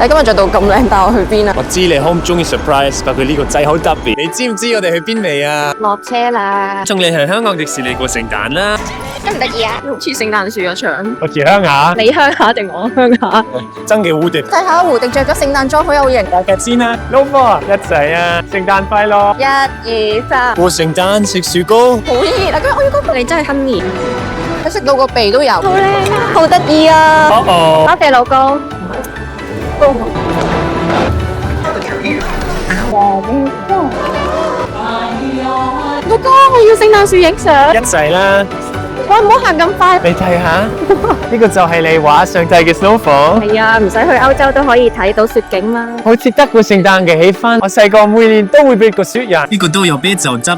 你今日着到咁靚，帶我去邊啊？我知你好唔中意 surprise，不過佢呢個真係好特別。你知唔知我哋去邊未啊？落車啦！送你去香港迪士尼過聖誕啦！得唔得意啊？好似聖誕樹個牆。我住鄉下，你鄉下定我鄉下？真嘅蝴蝶。睇下胡迪着咗聖誕裝好有型。大家先啦 ，No more，一齊啊！聖誕快樂！ 1、2、3，過聖誕食薯糕，好熱啊！我要嗰個你真係亨熱，佢食到個鼻都有。好靚啊！好得意啊！哦多謝老公。老公，我要聖誕樹影相。一齊啦！喂，唔好行咁快。你睇下，呢個就係你畫上帝嘅 snowfall，係啊，唔使去歐洲都可以睇到雪景啦。好似得過聖誕嘅氣氛。我細個每年都會俾個雪人，呢個都有啤酒汁。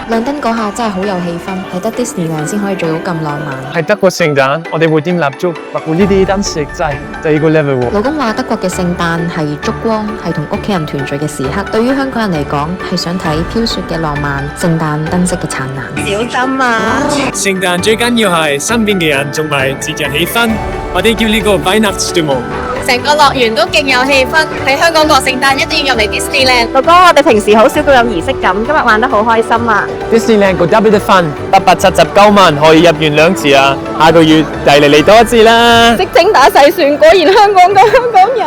亮燈嗰下真係好有氣氛，係得 Disneyland 先可以做到咁浪漫。係德國聖誕，我哋會點蠟燭，不過呢啲燈飾真係第二個 level 喎。老公話德國嘅聖誕係燭光，係同屋企人團聚嘅時刻。對於香港人嚟講，係想睇飄雪嘅浪漫，聖誕燈飾嘅燦爛。小心啊！聖誕最緊要係身邊嘅人，同埋節日氣氛。我哋叫呢個 Weihnachtsstimmung。成個樂園都勁有氣氛，喺香港過聖誕一定要入嚟 Disneyland。老公，我哋平時好少咁有儀式感，今日玩得好開心啊！ Disneyland 個 double fun， 879萬可以入園2次啊！下個月帶你嚟多一次啦！識精打細算，果然香港個香港人。